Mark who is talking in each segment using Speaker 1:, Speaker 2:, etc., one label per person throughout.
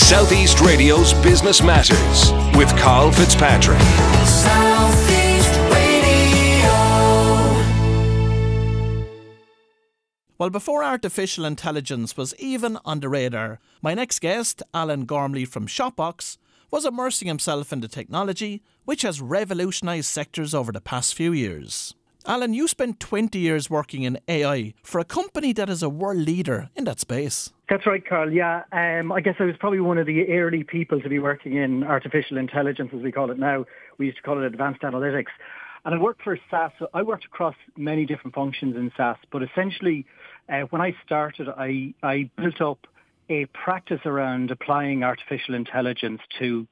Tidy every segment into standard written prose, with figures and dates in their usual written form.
Speaker 1: Southeast Radio's Business Matters with Karl Fitzpatrick.
Speaker 2: Southeast Radio.
Speaker 3: Well, before artificial intelligence was even on the radar, my next guest, Alan Gormley from Shopbox, was immersing himself in the technology which has revolutionised sectors over the past few years. Alan, you spent 20 years working in AI for a company that is a world leader in that space.
Speaker 4: That's right, Karl. Yeah, I guess I was probably one of the early people to be working in artificial intelligence, as we call it now. We used to call it advanced analytics. And I worked for SaaS. So I worked across many different functions in SaaS. But essentially, when I started, I built up a practice around applying artificial intelligence to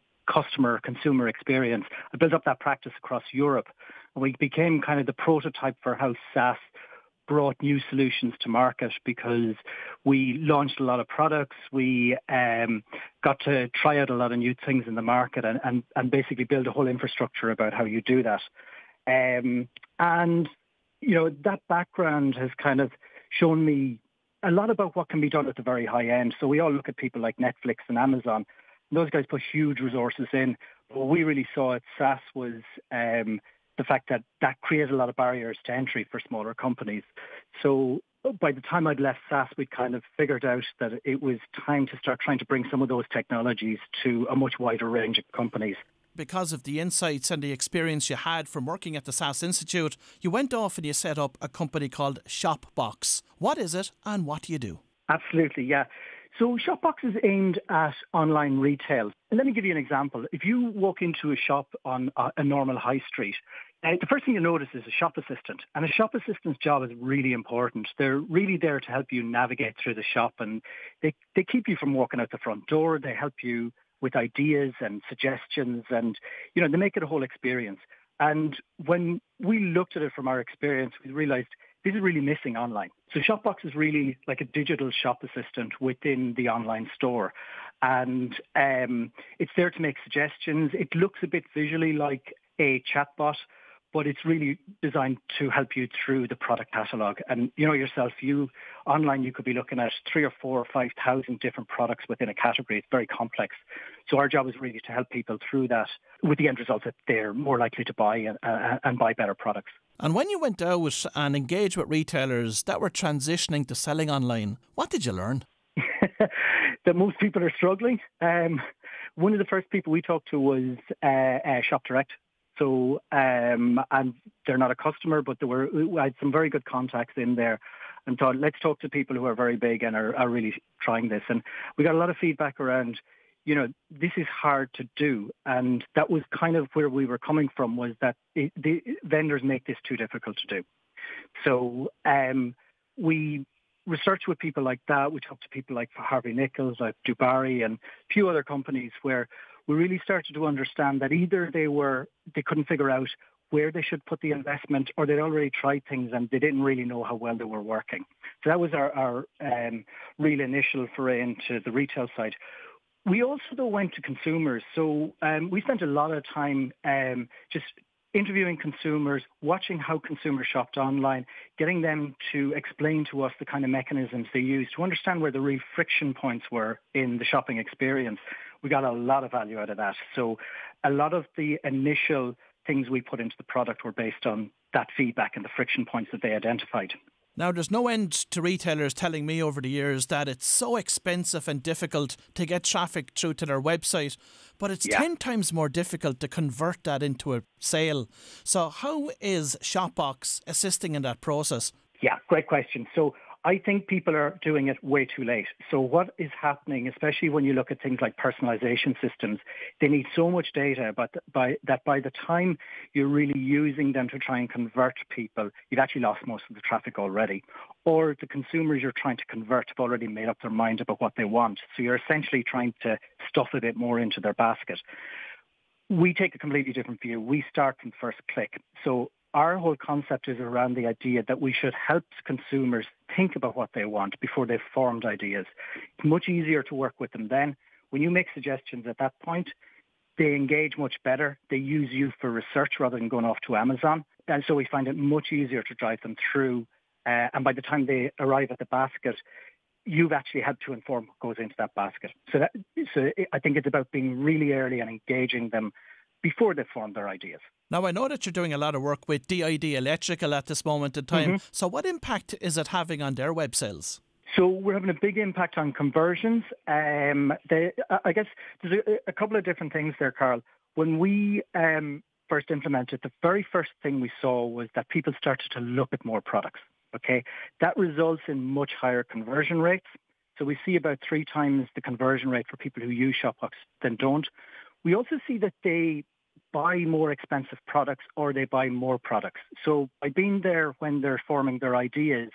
Speaker 4: consumer experience. I built up that practice across Europe. And we became kind of the prototype for how SaaS brought new solutions to market because we launched a lot of products. We got to try out a lot of new things in the market and basically build a whole infrastructure about how you do that. And, you know, that background has kind of shown me a lot about what can be done at the very high end. So we all look at people like Netflix and Amazon. And those guys put huge resources in. But what we really saw at SaaS was the fact that created a lot of barriers to entry for smaller companies. So by the time I'd left SaaS, we'd kind of figured out that it was time to start trying to bring some of those technologies to a much wider range of companies.
Speaker 3: Because of the insights and the experience you had from working at the SaaS Institute, you went off and you set up a company called Shopbox. What is it and what do you do?
Speaker 4: Absolutely, yeah. So Shopbox is aimed at online retail. And let me give you an example. If you walk into a shop on a normal high street, the first thing you notice is a shop assistant. And a shop assistant's job is really important. They're really there to help you navigate through the shop. And they keep you from walking out the front door. They help you with ideas and suggestions. And, you know, they make it a whole experience. And when we looked at it from our experience, we realized this is really missing online. So Shopbox is really like a digital shop assistant within the online store. And it's there to make suggestions. It looks a bit visually like a chatbot, but it's really designed to help you through the product catalog. And you know yourself, online you could be looking at 3,000 or 4,000 or 5,000 different products within a category. It's very complex. So our job is really to help people through that with the end result that they're more likely to buy and buy better products.
Speaker 3: And when you went out and engaged with retailers that were transitioning to selling online, what did you learn?
Speaker 4: That most people are struggling. One of the first people we talked to was Shop Direct. So, and they're not a customer, but I had some very good contacts in there and thought, let's talk to people who are very big and are really trying this. And we got a lot of feedback around, you know, this is hard to do. And that was kind of where we were coming from, was that the vendors make this too difficult to do. So we researched with people like that. We talked to people like Harvey Nichols, like Dubarry and a few other companies where we really started to understand that either they couldn't figure out where they should put the investment, or they'd already tried things and they didn't really know how well they were working. So that was our real initial foray into the retail side. We also, though, went to consumers. So we spent a lot of time just interviewing consumers, watching how consumers shopped online, getting them to explain to us the kind of mechanisms they use to understand where the real friction points were in the shopping experience. We got a lot of value out of that. So a lot of the initial things we put into the product were based on that feedback and the friction points that they identified.
Speaker 3: Now, there's no end to retailers telling me over the years that it's so expensive and difficult to get traffic through to their website, but it's 10 times more difficult to convert that into a sale. So how is Shopbox assisting in that process? Yeah,
Speaker 4: great question. So I think people are doing it way too late. So what is happening, especially when you look at things like personalization systems, they need so much data, but by the time you're really using them to try and convert people, you've actually lost most of the traffic already. Or the consumers you're trying to convert have already made up their mind about what they want. So you're essentially trying to stuff a bit more into their basket. We take a completely different view. We start from first click. So our whole concept is around the idea that we should help consumers think about what they want before they've formed ideas. It's much easier to work with them then. When you make suggestions at that point, they engage much better. They use you for research rather than going off to Amazon. And so we find it much easier to drive them through. And by the time they arrive at the basket, you've actually had to inform what goes into that basket. So I think it's about being really early and engaging them before they form their ideas.
Speaker 3: Now, I know that you're doing a lot of work with DID Electrical at this moment in time. So what impact is it having on their web sales?
Speaker 4: So we're having a big impact on conversions. I guess there's a couple of different things there, Karl. When we first implemented, the very first thing we saw was that people started to look at more products. Okay, that results in much higher conversion rates. So we see about 3 times the conversion rate for people who use Shopbox than don't. We also see that they buy more expensive products or they buy more products. So by being there when they're forming their ideas,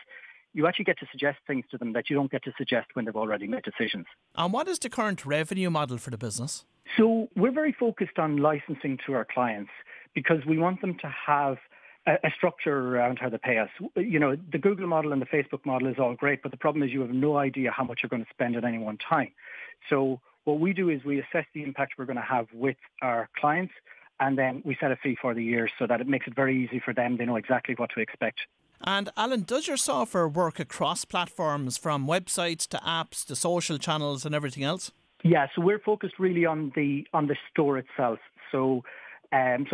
Speaker 4: you actually get to suggest things to them that you don't get to suggest when they've already made decisions.
Speaker 3: And what is the current revenue model for the business?
Speaker 4: So we're very focused on licensing to our clients because we want them to have a structure around how they pay us. You know, the Google model and the Facebook model is all great, but the problem is you have no idea how much you're going to spend at any one time. So what we do is we assess the impact we're going to have with our clients, and then we set a fee for the year so that it makes it very easy for them. They know exactly what to expect.
Speaker 3: And Alan, does your software work across platforms, from websites to apps to social channels and everything else?
Speaker 4: Yeah, so we're focused really on the store itself. So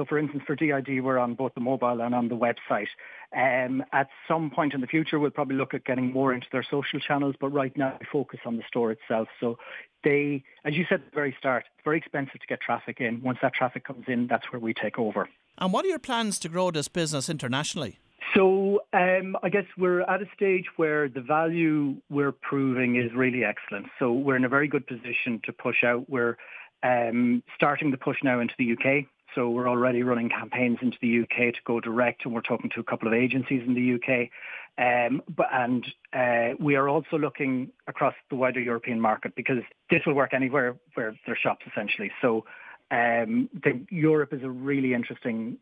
Speaker 4: for instance, for DID, we're on both the mobile and on the website. At some point in the future, we'll probably look at getting more into their social channels, but right now we focus on the store itself. So they, as you said at the very start, it's very expensive to get traffic in. Once that traffic comes in, that's where we take over.
Speaker 3: And what are your plans to grow this business internationally?
Speaker 4: So I guess we're at a stage where the value we're proving is really excellent. So we're in a very good position to push out. We're starting to push now into the UK. So we're already running campaigns into the UK to go direct, and we're talking to a couple of agencies in the UK. We are also looking across the wider European market because this will work anywhere where there's shops, essentially. So Europe is a really interesting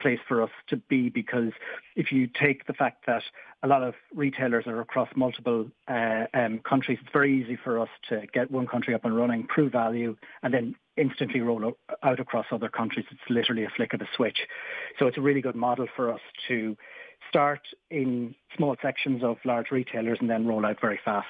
Speaker 4: place for us to be, because if you take the fact that a lot of retailers are across multiple countries, it's very easy for us to get one country up and running, prove value, and then instantly roll out across other countries. It's literally a flick of a switch. So it's a really good model for us to start in small sections of large retailers and then roll out very fast.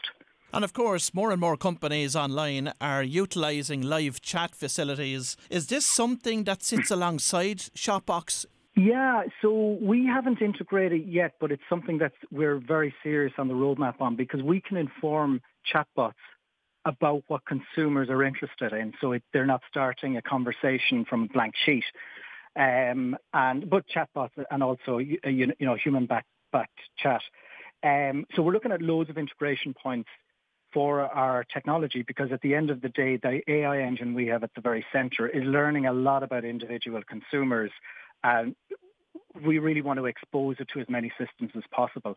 Speaker 3: And of course, more and more companies online are utilising live chat facilities. Is this something that sits alongside Shopbox?
Speaker 4: Yeah, so we haven't integrated yet, but it's something that we're very serious on the roadmap on, because we can inform chatbots about what consumers are interested in. So they're not starting a conversation from a blank sheet. But chatbots and also human-backed chat. So we're looking at loads of integration points for our technology, because at the end of the day, the AI engine we have at the very center is learning a lot about individual consumers, and we really want to expose it to as many systems as possible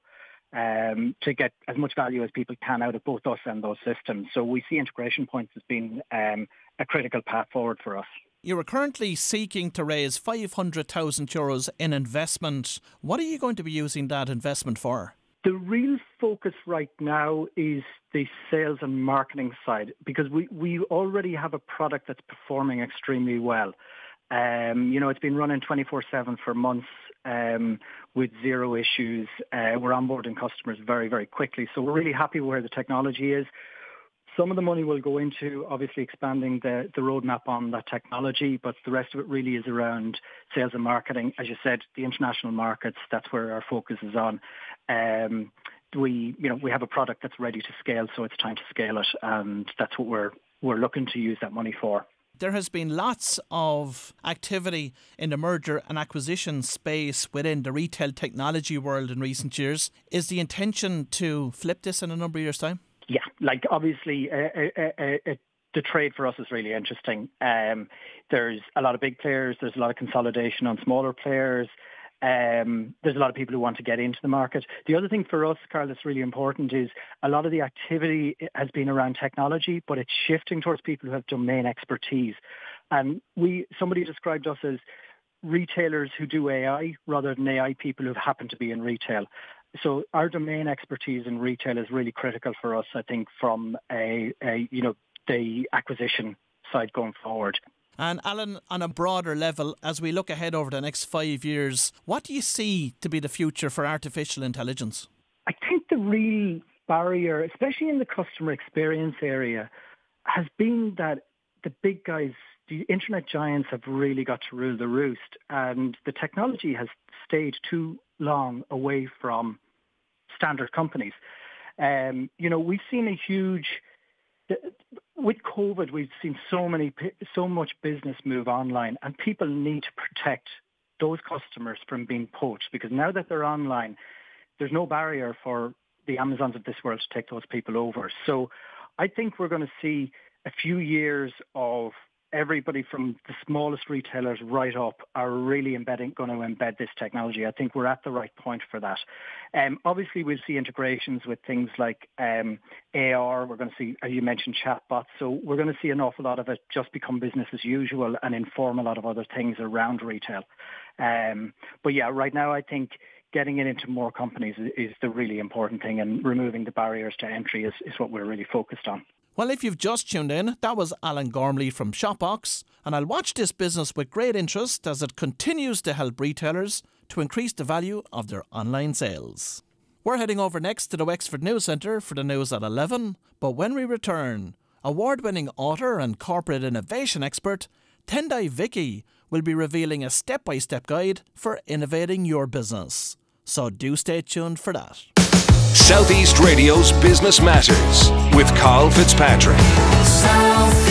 Speaker 4: to get as much value as people can out of both us and those systems. So we see integration points as being a critical path forward for us.
Speaker 3: You are currently seeking to raise €500,000 in investment. What are you going to be using that investment for?
Speaker 4: The real focus right now is the sales and marketing side, because we already have a product that's performing extremely well. It's been running 24/7 for months with zero issues. We're onboarding customers very, very quickly. So we're really happy where the technology is. Some of the money will go into obviously expanding the roadmap on that technology, but the rest of it really is around sales and marketing. As you said, the international markets, that's where our focus is on. We have a product that's ready to scale, so it's time to scale it, and that's what we're looking to use that money for.
Speaker 3: There has been lots of activity in the merger and acquisition space within the retail technology world in recent years. Is the intention to flip this in a number of years' time?
Speaker 4: Yeah, obviously the trade for us is really interesting. There's a lot of big players. There's a lot of consolidation on smaller players. There's a lot of people who want to get into the market. The other thing for us, Karl, that's really important is a lot of the activity has been around technology, but it's shifting towards people who have domain expertise. And somebody described us as retailers who do AI rather than AI people who happen to be in retail. So our domain expertise in retail is really critical for us, I think, from the acquisition side going forward.
Speaker 3: And Alan, on a broader level, as we look ahead over the next 5 years, what do you see to be the future for artificial intelligence?
Speaker 4: I think the real barrier, especially in the customer experience area, has been that the big guys, the internet giants, have really got to rule the roost, and the technology has stayed too long away from standard companies. We've seen a huge... With COVID, we've seen so much business move online, and people need to protect those customers from being poached, because now that they're online, there's no barrier for the Amazons of this world to take those people over. So I think we're going to see a few years of everybody from the smallest retailers right up are really going to embed this technology. I think we're at the right point for that. Obviously, we'll see integrations with things like AR. We're going to see, you mentioned chatbots. So we're going to see an awful lot of it just become business as usual and inform a lot of other things around retail. But yeah, right now I think getting it into more companies is the really important thing, and removing the barriers to entry is what we're really focused on.
Speaker 3: Well, if you've just tuned in, that was Alan Gormley from Shopbox, and I'll watch this business with great interest as it continues to help retailers to increase the value of their online sales. We're heading over next to the Wexford News Centre for the news at 11, but when we return, award-winning author and corporate innovation expert Tendai Vicky will be revealing a step-by-step guide for innovating your business. So do stay tuned for that.
Speaker 1: Southeast Radio's Business Matters with Karl Fitzpatrick.
Speaker 2: Southeast